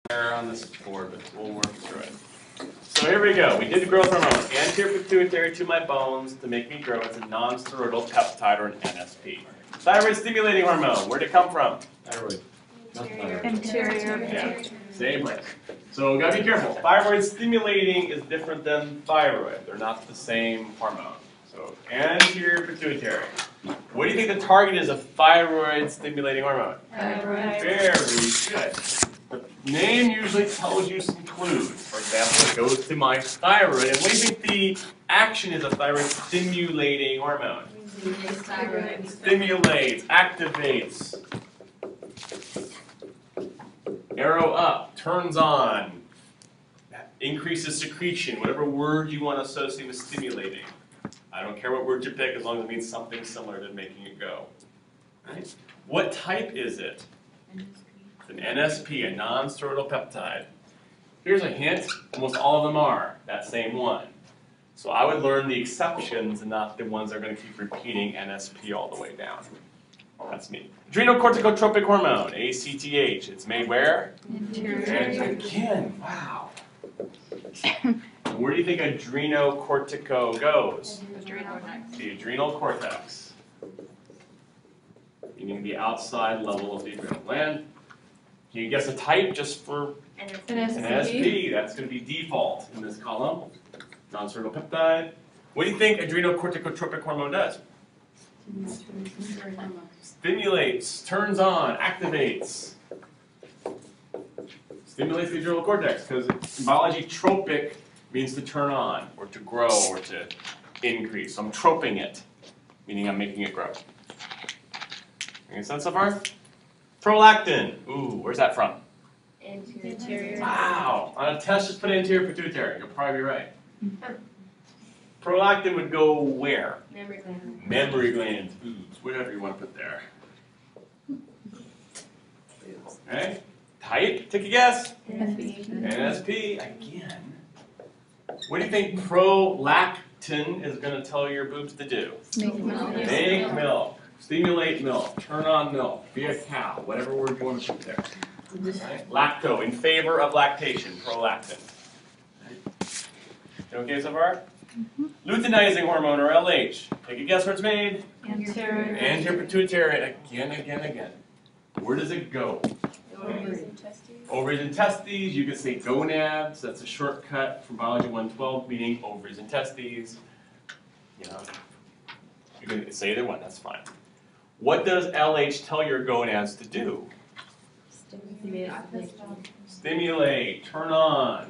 error on this board, but we'll work through it. So here we go. We did the growth hormone. Anterior pituitary to my bones to make me grow. It's a non-steroidal peptide, or an NSP. Thyroid stimulating hormone. Where'd it come from? Thyroid. Anterior. Yeah, same place. So we gotta be careful. Thyroid stimulating is different than thyroid. They're not the same hormone. So anterior pituitary. What do you think the target is of thyroid stimulating hormone? Thyroid. Very good. The name usually tells you some clues. For example, it goes to my thyroid. And what do you think the action is of thyroid stimulating hormone? Thyroid. Stimulates, activates. Arrow up, turns on, increases secretion, whatever word you want to associate with stimulating. I don't care what word you pick as long as it means something similar to making it go. Right? What type is it? It's an NSP, a non-steroidal peptide. Here's a hint, almost all of them are that same one. So I would learn the exceptions and not the ones that are going to keep repeating NSP all the way down. That's me. Adrenocorticotropic hormone, ACTH. It's made where? And again, wow. Where do you think adrenocortico goes? The adrenal cortex. Meaning the outside level of the adrenal gland. Can you guess a type just for an NSP? That's going to be default in this column. Non-steroidal peptide. What do you think adrenocorticotropic hormone does? Stimulates, turns on, activates. Stimulates the adrenal cortex, because in biology, tropic means to turn on, or to grow, or to increase. So I'm troping it, meaning I'm making it grow. Making sense so far? Prolactin. Ooh, where's that from? Anterior. Wow. On a test, just put anterior pituitary. You'll probably be right. Prolactin would go where? Memory gland. Memory glands, boobs, whatever you want to put there. Okay? Type, take a guess. NSP, again. What do you think prolactin is going to tell your boobs to do? Make milk. Make milk. Stimulate milk. Turn on milk. Be a cow. Whatever word you want to put there. Right? Lacto, in favor of lactation. Prolactin. Okay so far? Luteinizing hormone, or LH. Take a guess where it's made? Anterior. Anterior pituitary. Again. Where does it go? Ovaries and testes. Ovaries and testes. You could say gonads. That's a shortcut from biology 112, meaning ovaries and testes. You know, you can say either one. That's fine. What does LH tell your gonads to do? Stimulate. Turn on.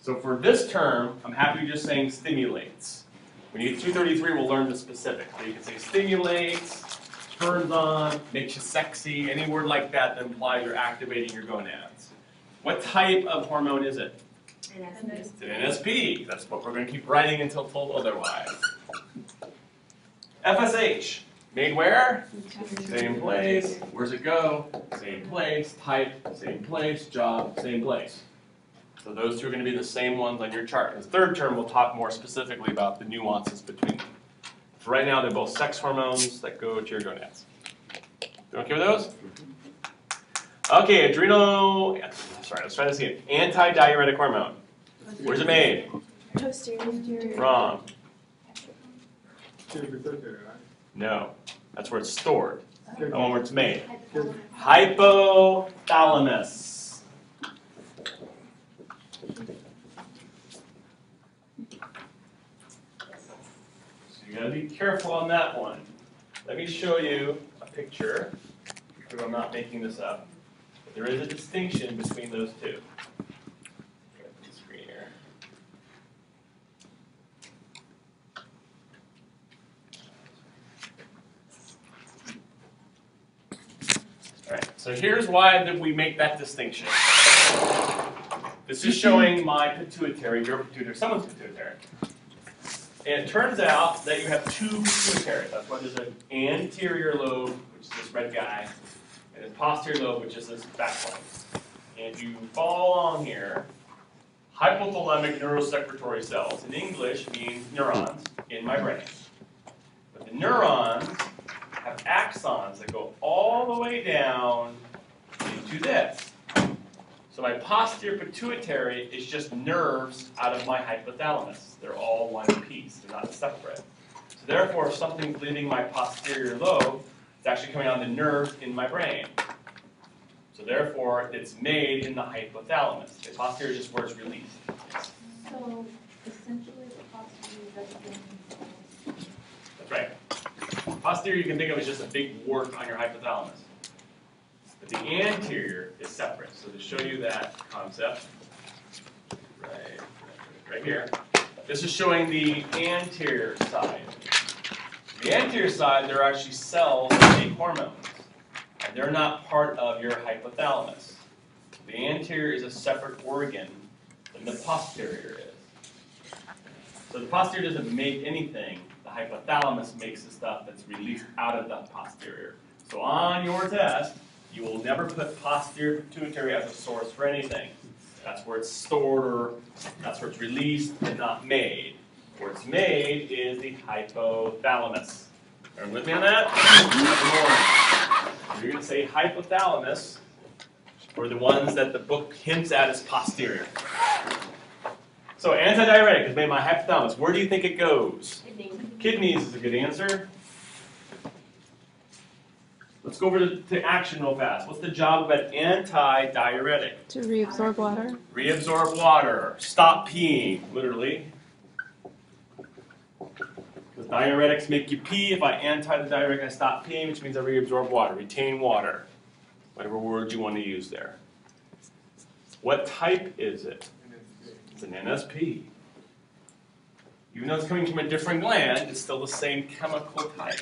So for this term, I'm happy just saying stimulates. When you get 233, we'll learn the specifics. So you can say stimulates, turns on, makes you sexy, any word like that that implies you're activating your gonads. What type of hormone is it? It's an NSP. That's what we're going to keep writing until told otherwise. FSH. Made where? Same place. Where's it go? Same place. Type, same place. Job, same place. So those two are going to be the same ones on your chart. The third term, we'll talk more specifically about the nuances between them. For right now, they're both sex hormones that go to your gonads. You okay with those? Okay, let's try this again. Antidiuretic hormone. Where's it made? Posterior. Wrong. No, that's where it's stored. The one where it's made. Hypothalamus. You gotta be careful on that one. Let me show you a picture, because I'm not making this up. But there is a distinction between those two. Get the screen here. All right, so here's why did we make that distinction. This is showing my pituitary, your pituitary, someone's pituitary. And it turns out that you have two pituitaries. That's why there's an anterior lobe, which is this red guy, and a posterior lobe, which is this back one. And if you follow along here, hypothalamic neurosecretory cells in English means neurons in my brain. But the neurons have axons that go all the way down to this. So my posterior pituitary is just nerves out of my hypothalamus. They're all one piece. They're not separate. So therefore, if something's leaving my posterior lobe, it's actually coming on the nerves in my brain. So therefore, it's made in the hypothalamus. The posterior is just where it's released. So essentially the posterior is everything. That's right. Posterior you can think of as just a big wart on your hypothalamus. But the anterior is separate. So to show you that concept, right here, this is showing the anterior side. The anterior side, there are actually cells that make hormones. And they're not part of your hypothalamus. The anterior is a separate organ than the posterior is. So the posterior doesn't make anything. The hypothalamus makes the stuff that's released out of the posterior. So on your test, you will never put posterior pituitary as a source for anything. That's where it's stored, or that's where it's released and not made. Where it's made is the hypothalamus. Everyone with me on that? You're going to say hypothalamus, or the ones that the book hints at as posterior. So antidiuretic is made by hypothalamus. Where do you think it goes? Kidneys is a good answer. Let's go over to action real fast. What's the job of an antidiuretic? To reabsorb water. Reabsorb water. Stop peeing, literally. Because diuretics make you pee. If I anti the diuretic, I stop peeing, which means I reabsorb water. Retain water. Whatever word you want to use there. What type is it? It's an NSP. Even though it's coming from a different gland, it's still the same chemical type.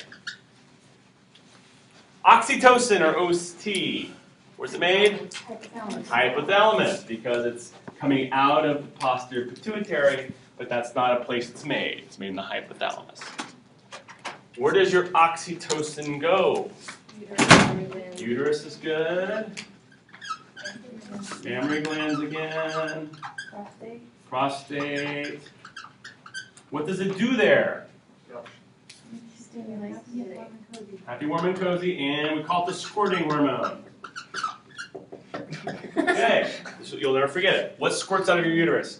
Oxytocin, or OT, where's it made? Hypothalamus, because it's coming out of the posterior pituitary, but that's not a place it's made. It's made in the hypothalamus. Where does your oxytocin go? Uterus is good. Mammary glands again. Prostate. What does it do there? Happy, warm, and cozy, and we call it the squirting hormone. Okay, so you'll never forget it. What squirts out of your uterus?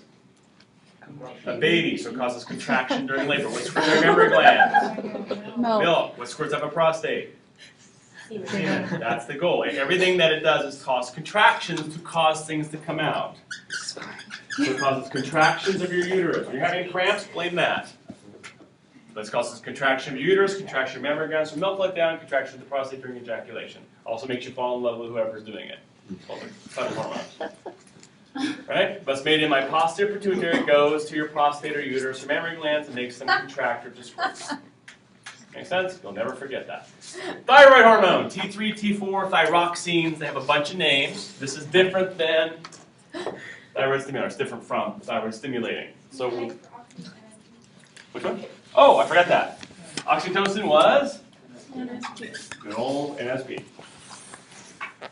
A baby, so it causes contraction during labor. What squirts out of your mammary glands? Milk. What squirts out of a prostate? Semen. That's the goal. And everything that it does is cause contractions to cause things to come out. So it causes contractions of your uterus. When you're having cramps, blame that. This causes contraction of your uterus, contraction of mammary glands from milk let down, contraction of the prostate during ejaculation. Also makes you fall in love with whoever's doing it. It's called the hormone. Right? What's made in my posterior pituitary goes to your prostate or uterus or mammary glands and makes them contract or disperse. Make sense? You'll never forget that. Thyroid hormone, T3, T4, thyroxines. They have a bunch of names. This is different than thyroid stimulator. It's different from thyroid stimulating. So, which one? Oh, I forgot that. Oxytocin was? NSP. Good old NSP.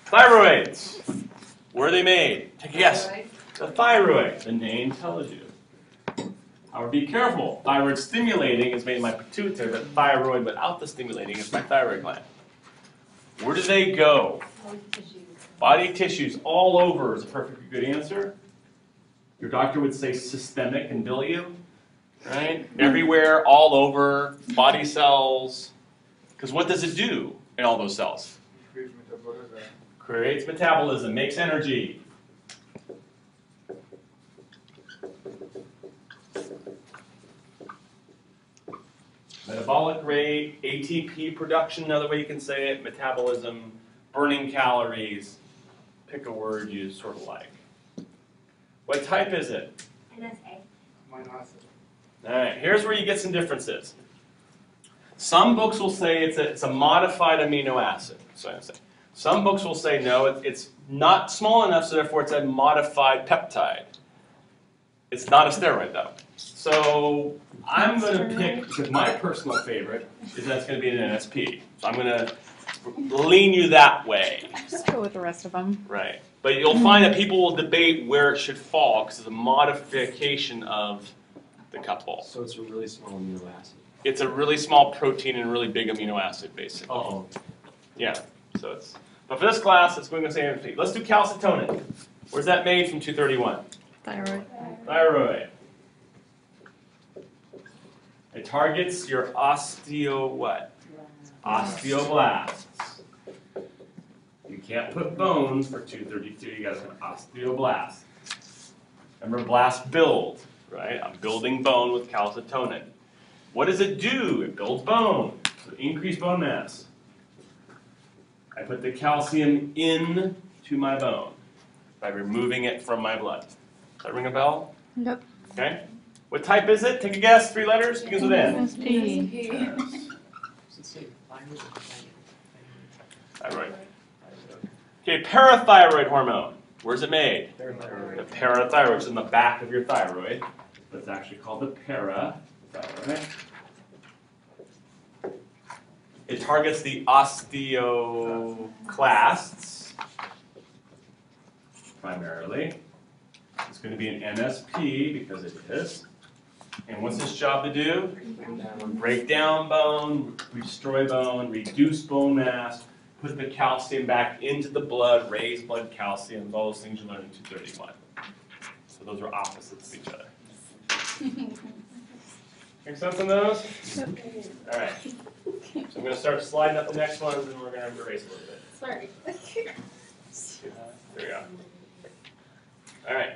Thyroids. Where are they made? Take a guess. The thyroid. The name tells you. However, be careful. Thyroid stimulating is made in my pituitary, but thyroid without the stimulating is my thyroid gland. Where do they go? Body tissues all over is a perfectly good answer. Your doctor would say systemic and bill you. Right? Everywhere, all over, body cells. Because what does it do in all those cells? Creates metabolism, makes energy. Metabolic rate, ATP production, another way you can say it, metabolism, burning calories. Pick a word you sort of like. What type is it? NSA. All right, here's where you get some differences. Some books will say it's a modified amino acid. So some books will say no, it's not small enough, so therefore it's a modified peptide. It's not a steroid though. So I'm going to pick, because my personal favorite is that it's going to be an NSP. So I'm going to lean you that way. Just go with the rest of them. Right. But you'll find that people will debate where it should fall because it's a modification of the couple. So it's a really small amino acid. It's a really small protein and a really big amino acid, basically. Uh-oh. Yeah. So it's But for this class, it's going to say NP. Let's do calcitonin. Where's that made from 231? Thyroid. Thyroid. It targets your what? Osteoblasts. You can't put bones for 232, you gotta put osteoblasts. Remember, blast build, right? I'm building bone with calcitonin. What does it do? It builds bone, so increase bone mass. I put the calcium into my bone by removing it from my blood. Does that ring a bell? Yep. Okay. What type is it? Take a guess. 3 letters. Begins with N. SP. Thyroid. Okay, parathyroid hormone. Where's it made? The parathyroid. It's in the back of your thyroid, but it's actually called the parathyroid. It targets the osteoclasts primarily. It's going to be an NSP because it is. And what's its job to do? Break down bone, destroy bone, reduce bone mass, put the calcium back into the blood, raise blood calcium, all those things you learned in 231. So those are opposites of each other. Make sense on those? Yep. All right. So I'm going to start sliding up the next ones, and we're going to erase a little bit. Sorry. There we go. All right.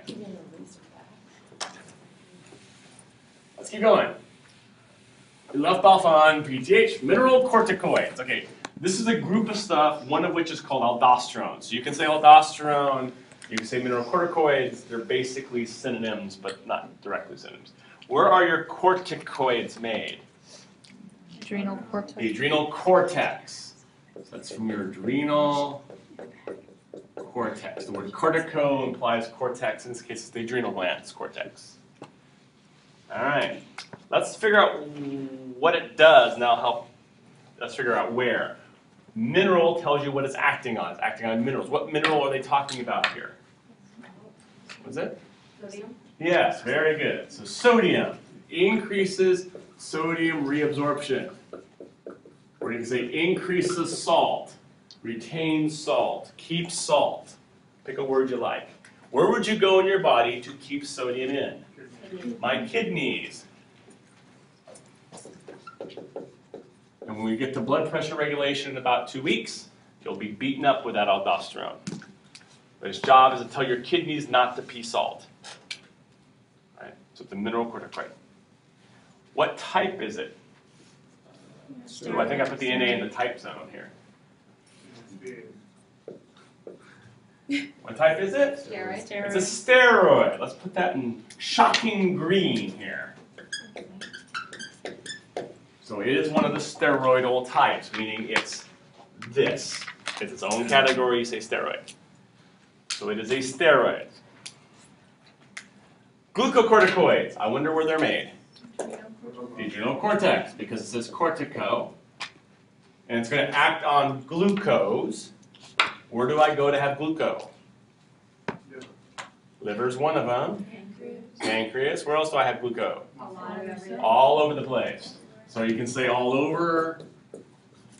Let's keep going. We left off on PTH, mineralocorticoids. Okay, this is a group of stuff, one of which is called aldosterone. So you can say aldosterone, you can say mineralocorticoids. They're basically synonyms, but not directly synonyms. Where are your corticoids made? Adrenal cortex. The adrenal cortex. So that's from your adrenal cortex. The word cortico implies cortex. In this case, it's the adrenal gland. It's cortex. All right. Let's figure out what it does. Now let's figure out where. Mineral tells you what it's acting on. It's acting on minerals. What mineral are they talking about here? What's it? Sodium. Yes, very good. So sodium increases sodium reabsorption. Or you can say increases salt, retains salt, keeps salt. Pick a word you like. Where would you go in your body to keep sodium in? My kidneys. And when we get to blood pressure regulation in about 2 weeks, you'll be beaten up with that aldosterone. But its job is to tell your kidneys not to pee salt. Right? So it's a mineralocorticoid. What type is it? Ooh, I think I put the NA in the type zone here. What type is it? Steroid. It's a steroid. Let's put that in shocking green here. So it is one of the steroidal types, meaning it's this. It's its own category, you say steroid. So it is a steroid. Glucocorticoids, I wonder where they're made. The adrenal cortex, because it says cortico. And it's going to act on glucose. Where do I go to have glucose? Liver's one of them. Pancreas. Where else do I have glucose? All over the place. So you can say all over.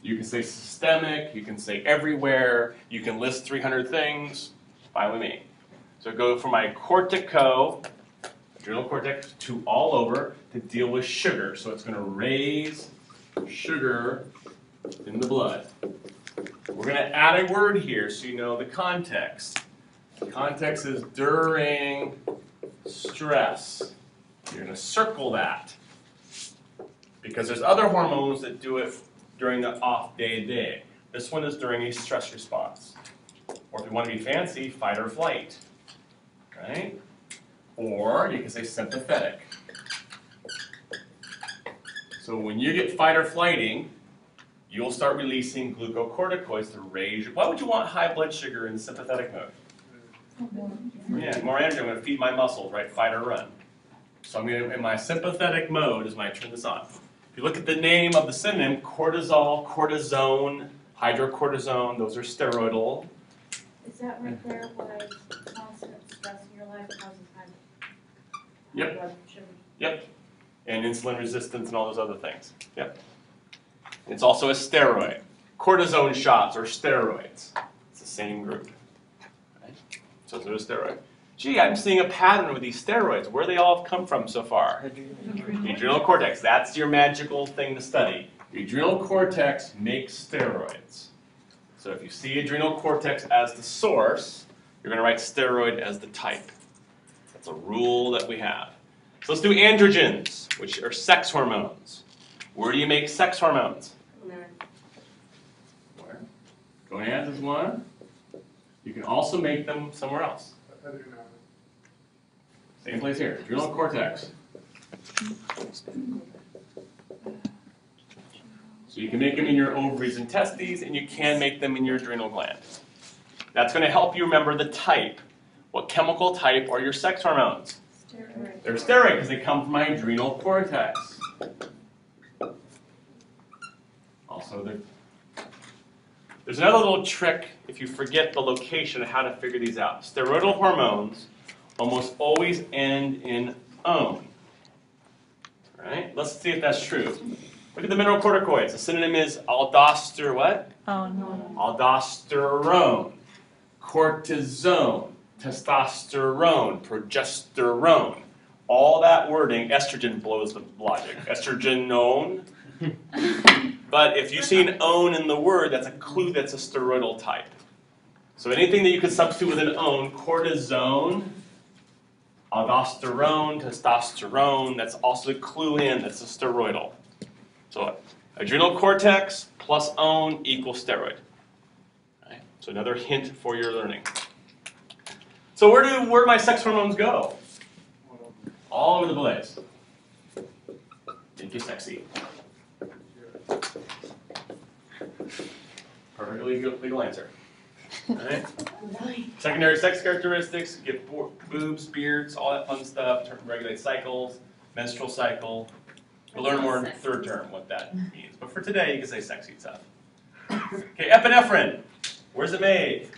You can say systemic. You can say everywhere. You can list 300 things. Fine with me. So go from my cortico, adrenal cortex, to all over to deal with sugar. So it's going to raise sugar in the blood. We're going to add a word here so you know the context. The context is during stress. You're going to circle that. Because there's other hormones that do it during the off day. This one is during a stress response. Or if you want to be fancy, fight or flight. Right? Or you can say sympathetic. So when you get fight or flighting, you'll start releasing glucocorticoids to raise. Why would you want high blood sugar in sympathetic mode? Yeah, more energy. I'm going to feed my muscles, right? Fight or run. So I'm going to, in my sympathetic mode is when I turn this on. If you look at the name of the synonym, cortisol, cortisone, hydrocortisone, those are steroidal. Is that right there why constant stress in your life causes high Yep. blood sugar? Yep. And insulin resistance and all those other things. Yep. It's also a steroid. Cortisone shots are steroids. Same group. Right? So there's a steroid. Gee, I'm seeing a pattern with these steroids. Where they all have come from so far? The adrenal cortex. That's your magical thing to study. The adrenal cortex makes steroids. So if you see adrenal cortex as the source, you're going to write steroid as the type. That's a rule that we have. So let's do androgens, which are sex hormones. Where do you make sex hormones? Where? Gonads is one. You can also make them somewhere else. Same place here, adrenal cortex. So you can make them in your ovaries and testes, and you can make them in your adrenal gland. That's going to help you remember the type. What chemical type are your sex hormones? Steroid. They're steroid because they come from my adrenal cortex. Also, there's another little trick if you forget the location of how to figure these out. Steroidal hormones almost always end in -one. Right? Let's see if that's true. Look at the mineralocorticoids. The synonym is what? Oh, no. Aldosterone, cortisone, testosterone, progesterone. All that wording, estrogen blows the logic. Estrogenone. But if you see an "one" in the word, that's a clue that's a steroidal type. So anything that you could substitute with an "one," cortisone, aldosterone, testosterone, that's also a clue in that's a steroidal. So adrenal cortex plus "one" equals steroid. Right? So another hint for your learning. So where do my sex hormones go? All over the place. Make you sexy. Perfectly legal answer. All right. Secondary sex characteristics: give boobs, beards, all that fun stuff. Regulate cycles, menstrual cycle. We'll learn more in the third term what that means. But for today, you can say sexy stuff. Okay, epinephrine. Where's it made?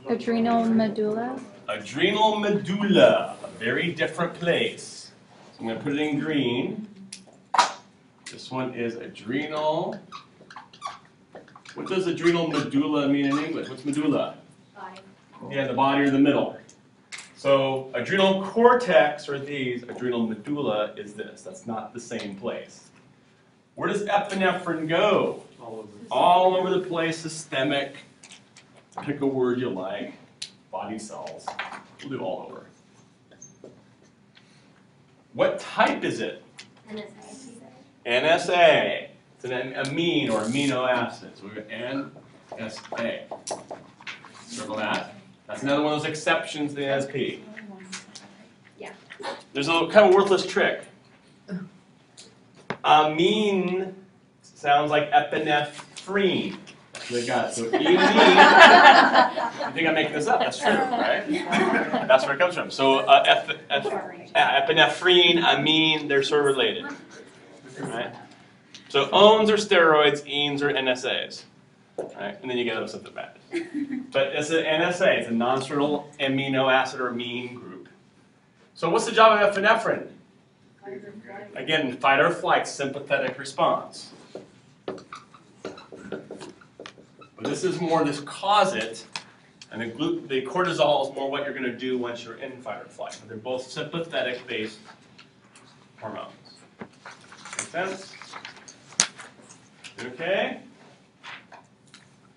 Adrenal medulla. Adrenal medulla. A very different place. So I'm going to put it in green. This one is adrenal. What does adrenal medulla mean in English? What's medulla? Body. Yeah, the body or the middle. So adrenal cortex are these. Adrenal medulla is this. That's not the same place. Where does epinephrine go? All over. All over the place, systemic. Pick a word you like. Body cells. We'll do all over. What type is it? NSA. It's an amine or amino acid. So we have NSA. Circle that. That's another one of those exceptions to the NSP. Yeah. There's a little kind of worthless trick. Amine sounds like epinephrine. That's what they got. So amine. You think I'm making this up? That's true, right? That's where it comes from. So epinephrine, amine, they're sort of related. Right? So ones are steroids, enes are NSAs. Right? And then you get something bad. But it's an NSA, it's a non-steroidal amino acid or amine group. So what's the job of epinephrine? Again, fight or flight, sympathetic response. But this is more, this cause it, and the cortisol is more what you're going to do once you're in fight or flight. But they're both sympathetic-based hormones. Make sense? Okay?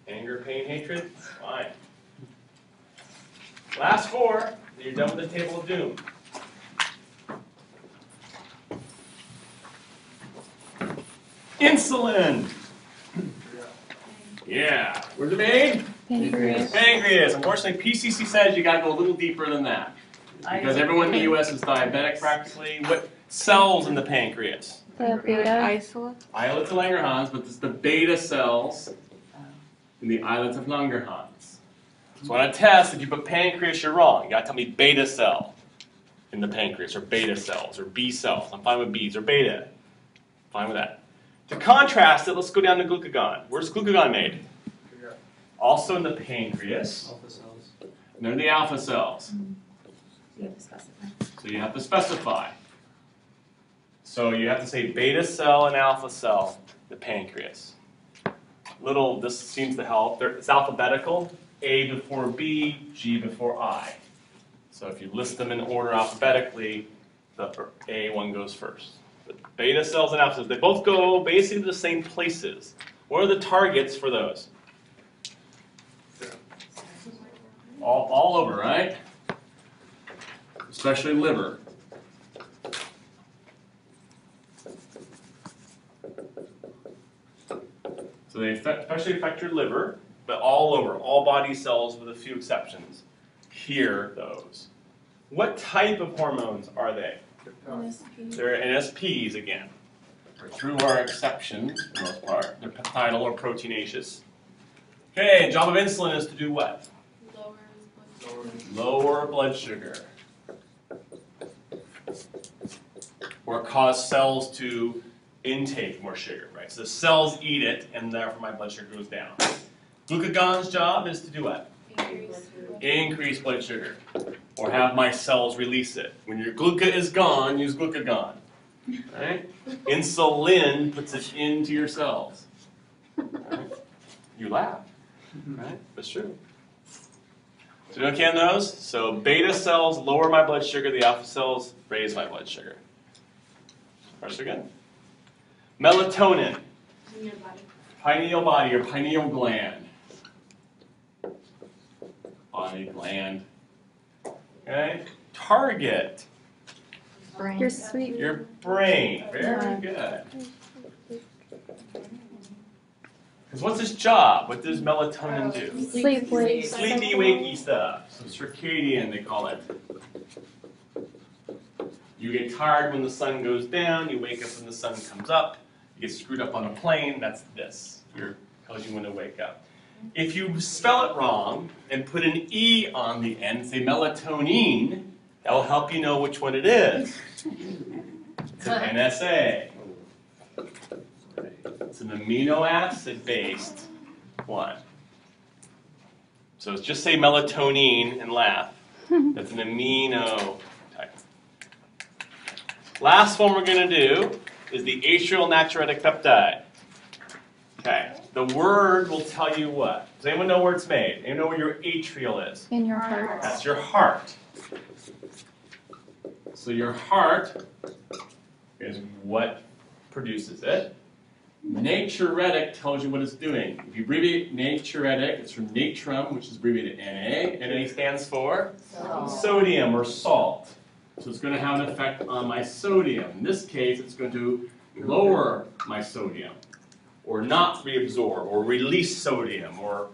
Anger, pain, hatred? Fine. Last four, and you're done with the table of doom. Insulin! Yeah. Where's it made? Pancreas. Pancreas. Unfortunately, PCC says you got to go a little deeper than that. Because everyone in the U.S. is diabetic practically. What cells in the pancreas? The beta. Isolate. Islets of Langerhans, but it's the beta cells in the islets of Langerhans. So on a test, if you put pancreas, you're wrong. You got to tell me beta cell in the pancreas, or beta cells, or B cells. I'm fine with B's, or beta. Fine with that. To contrast it, let's go down to glucagon. Where's glucagon made? Also in the pancreas. Alpha cells. And they're the alpha cells. You have to specify. So you have to specify. So you have to say beta cell and alpha cell, the pancreas. this seems to help. It's alphabetical, A before B, G before I. So if you list them in order alphabetically, the A one goes first. The beta cells and alpha cells, they both go basically to the same places. What are the targets for those? All over, right? Especially liver. So they especially affect your liver, but all over, all body cells with a few exceptions. Here, those. What type of hormones are they? They're NSPs again. Through our exceptions, for the most part. They're peptidal or proteinaceous. Okay, job of insulin is to do what? Lower blood sugar. Or cause cells to intake more sugar, right? So the cells eat it, and therefore my blood sugar goes down. Glucagon's job is to do what? Increase blood sugar. Or have my cells release it. When your gluca is gone, use glucagon. Right? Insulin puts it into your cells. Right? You laugh. Right? That's true. So you okay on those? So beta cells lower my blood sugar, the alpha cells raise my blood sugar. First again. Melatonin. Pineal body or pineal gland. Body gland. Okay? Target. Your sleep. Your brain. Very good. Because what's its job? What does melatonin do? Sleep wake. Sleepy, wakey stuff. So circadian, they call it. You get tired when the sun goes down. You wake up when the sun comes up. You get screwed up on a plane. That's this. Tells you when to wake up. If you spell it wrong and put an E on the end, say melatonin, that will help you know which one it is. It's an NSA. It's an amino acid based one. So just say melatonin and laugh. That's an amino type. Last one we're going to do is the atrial natriuretic peptide. Okay, the word will tell you what. Does anyone know where it's made? Anyone know where your atrial is? In your heart. That's your heart. So your heart is what produces it. Natriuretic tells you what it's doing. If you abbreviate natriuretic, it's from natrum, which is abbreviated Na. Na stands for sodium or salt. So it's going to have an effect on my sodium. In this case, it's going to lower my sodium, or not reabsorb, or release sodium, or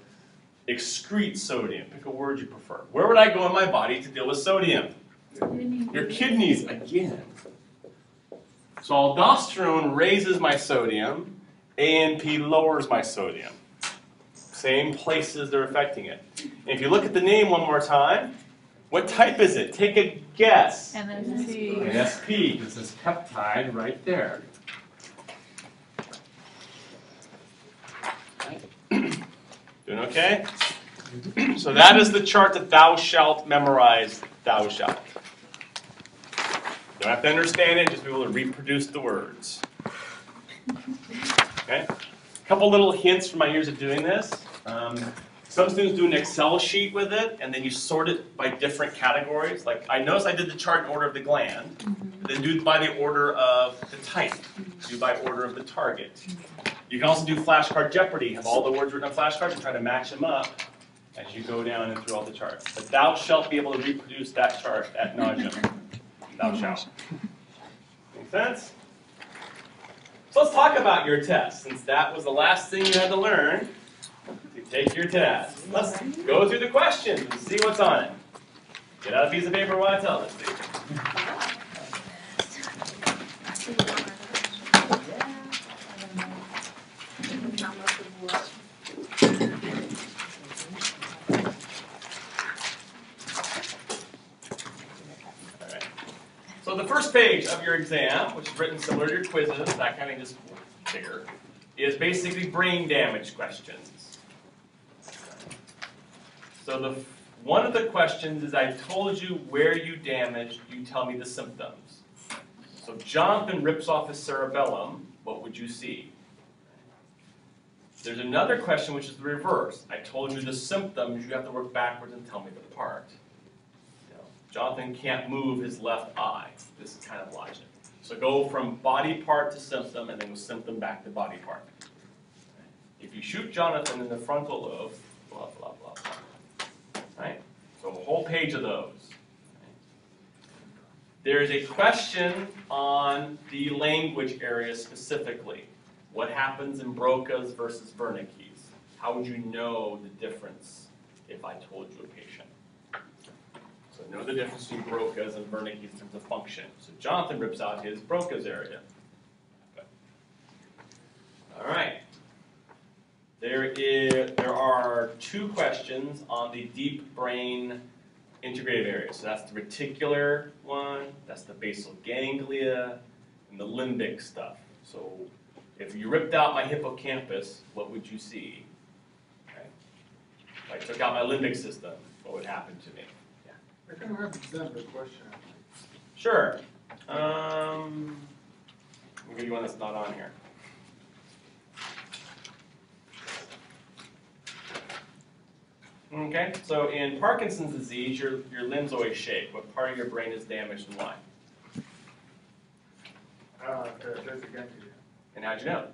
excrete sodium. Pick a word you prefer. Where would I go in my body to deal with sodium? Your kidneys, again. So aldosterone raises my sodium, ANP lowers my sodium. Same places they're affecting it. And if you look at the name one more time, what type is it? Take a guess. NSP. NSP, because this peptide right there. Doing okay? So that is the chart that thou shalt memorize, thou shalt. You don't have to understand it, just be able to reproduce the words. Okay? A couple little hints from my years of doing this. Some students do an Excel sheet with it, and then you sort it by different categories. Like, I noticed I did the chart in order of the gland, then do it by the order of the type, do by order of the target. You can also do flashcard Jeopardy, have all the words written on flashcards and try to match them up as you go down and through all the charts. But thou shalt be able to reproduce that chart ad nauseum. Thou shalt. Make sense? So let's talk about your test, since that was the last thing you had to learn to take your test. Let's go through the questions and see what's on it. Get out a piece of paper while I tell this to you. So the first page of your exam, which is written similar to your quizzes, that kind of just bigger, is basically brain damage questions. So one of the questions is, I told you where you damaged, you tell me the symptoms. So Jonathan rips off his cerebellum, what would you see? There's another question which is the reverse. I told you the symptoms, you have to work backwards and tell me the part. You know, Jonathan can't move his left eye. This is kind of logic. So go from body part to symptom, and then go symptom back to body part. If you shoot Jonathan in the frontal lobe, blah, blah, blah, blah. Right? So a whole page of those. There is a question on the language area specifically. What happens in Broca's versus Wernicke's? How would you know the difference if I told you a patient? So know the difference between Broca's and Wernicke's in terms of function. So Jonathan rips out his Broca's area. Good. All right. There are 2 questions on the deep brain integrative area. So that's the reticular one, that's the basal ganglia, and the limbic stuff. So if you ripped out my hippocampus, what would you see? Okay. If I took out my limbic system, what would happen to me? Yeah. I can represent the question. Sure. I'll give you one that's not on here. Okay, so in Parkinson's disease, your limbs always shake. What part of your brain is damaged and why? That's a ganglia. And how'd you know?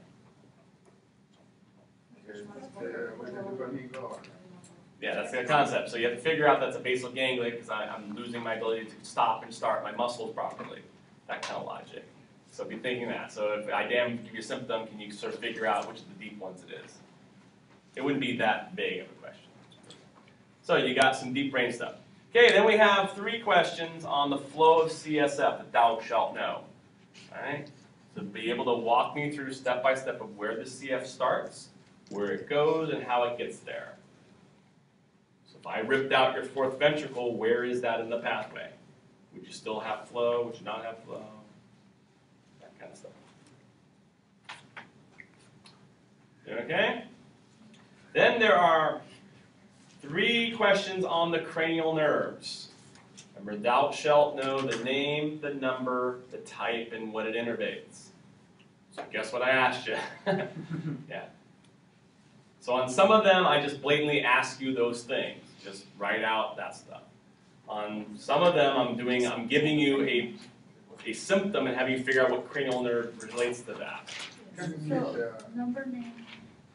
Yeah, that's the concept. So you have to figure out that's a basal ganglia because I'm losing my ability to stop and start my muscles properly. That kind of logic. So be thinking that. So if I give you a symptom, can you sort of figure out which of the deep ones it is? It wouldn't be that big of a question. So you got some deep brain stuff. Okay, then we have 3 questions on the flow of CSF that thou shalt know. All right? So be able to walk me through step by step of where the CF starts, where it goes, and how it gets there. So if I ripped out your 4th ventricle, where is that in the pathway? Would you still have flow? Would you not have flow? That kind of stuff. Okay? Then there are 3 questions on the cranial nerves. Remember, thou shalt know the name, the number, the type, and what it innervates. So guess what I asked you? Yeah. So on some of them, I just blatantly ask you those things. Just write out that stuff. On some of them, I'm giving you a symptom and having you figure out what cranial nerve relates to that. So, number, name.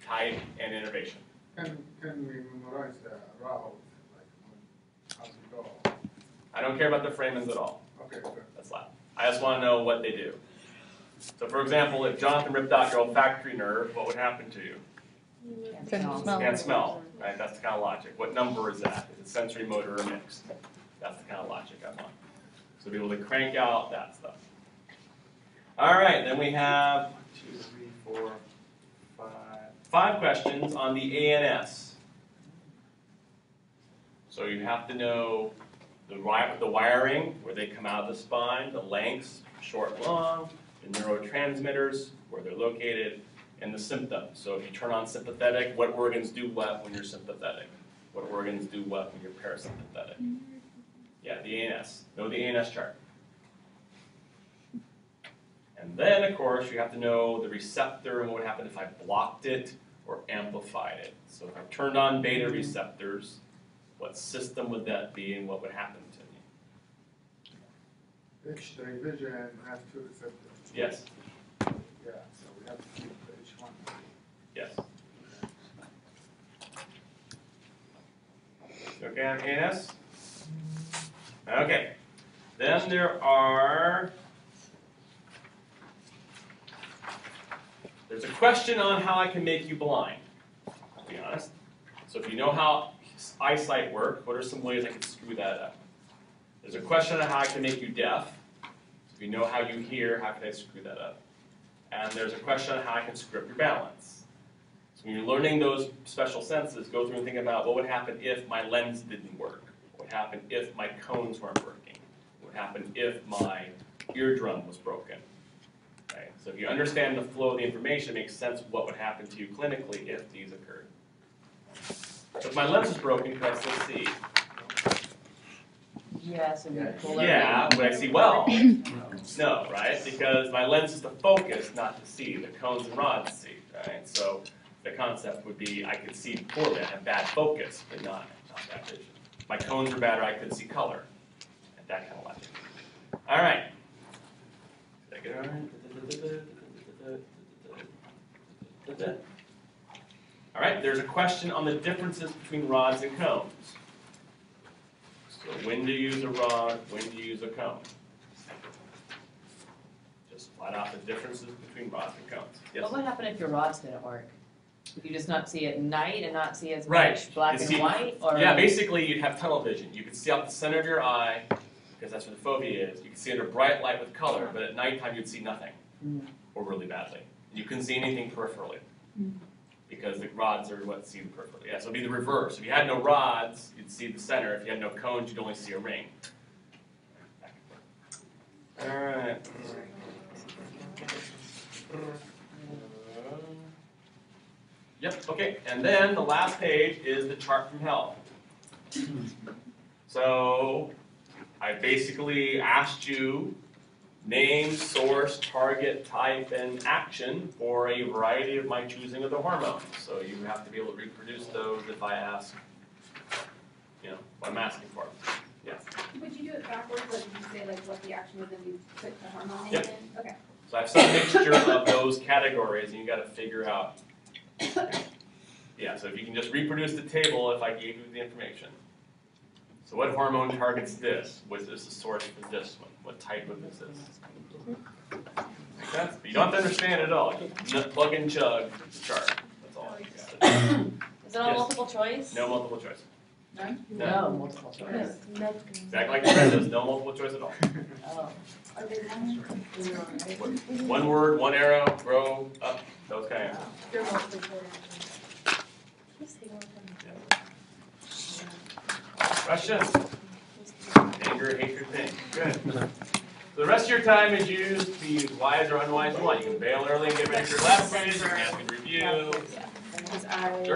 Type and innervation. Can we memorize the route, like how we go? I don't care about the framings at all. Okay, good. That's loud. I just want to know what they do. So for example, if Jonathan ripped out your olfactory nerve, what would happen to you? Couldn't You smell. can't smell, right? That's the kind of logic. What number is that? Is it sensory, motor, or mixed? That's the kind of logic I want. So be able to crank out that stuff. All right, then we have 1, 2, 3, 4, 5 questions on the ANS. So you have to know the wiring, where they come out of the spine, the lengths, short, long, the neurotransmitters, where they're located, and the symptoms. So if you turn on sympathetic, what organs do what when you're sympathetic? What organs do what when you're parasympathetic? Yeah, the ANS. Know the ANS chart. And then, of course, you have to know the receptor and what would happen if I blocked it or amplified it. So if I turned on beta receptors, what system would that be and what would happen to me? Each division has 2 receptors. Yes. Yeah, so we have to keep each one. Yes. Okay on ANS? Okay. Then there's a question on how I can make you blind, to be honest. So if you know how eyesight works, what are some ways I can screw that up? There's a question on how I can make you deaf. So if you know how you hear, how can I screw that up? And there's a question on how I can screw up your balance. So when you're learning those special senses, go through and think about what would happen if my lens didn't work. What would happen if my cones weren't working? What would happen if my eardrum was broken? Okay? So if you understand the flow of the information, it makes sense what would happen to you clinically if these occurred. So if my lens is broken, can I still see? Yes, and Yeah, would I see well? No, right? Because my lens is to focus, not to see. The cones and rods see, right? So the concept would be I could see poorly. I have bad focus, but not bad vision. My cones were bad, or I could see color. And that kind of logic. All right. Did I get it all right? All right, there's a question on the differences between rods and cones. So when to use a rod, when to use a cone. Just flat out the differences between rods and cones. Yes? What would happen if your rods didn't work? Would you just not see at night and not see as Right. much black You and see- white? Or Yeah, basically you'd have tunnel vision. You could see out the center of your eye, because that's where the fovea is. You can see under bright light with color, but at nighttime you'd see nothing, or really badly. You couldn't see anything peripherally, because the rods are what see the peripherally. Yeah, so it'd be the reverse. If you had no rods, you'd see the center. If you had no cones, you'd only see a ring. All right. Yep, okay, and then the last page is the chart from hell. So I basically asked you name, source, target, type, and action for a variety of my choosing of the hormones. So you have to be able to reproduce those if I ask, what I'm asking for. Yes. Would you do it backwards, like you say like what the action was and you put the hormone Yep. in? Okay. So I have some mixture of those categories, and you got to figure out. Yeah, so if you can just reproduce the table if I gave you the information. So what hormone targets this? What is the source for this one? What type of this is? Make sense? But you don't have to understand it at all. Just plug and chug the chart. That's all you got. is it all Yes. multiple choice? No multiple choice. None? No multiple choice. Exactly like the rest, no multiple choice at all. Oh. Are they one? One word, one arrow, grow, up, those kind of. They're mostly four. Questions? Anger, hatred, pain. Good. So the rest of your time is used to be wise or unwise you want. You can bail early and get ready for your lab quiz. You can ask me to review. Yeah. Because I. Sure.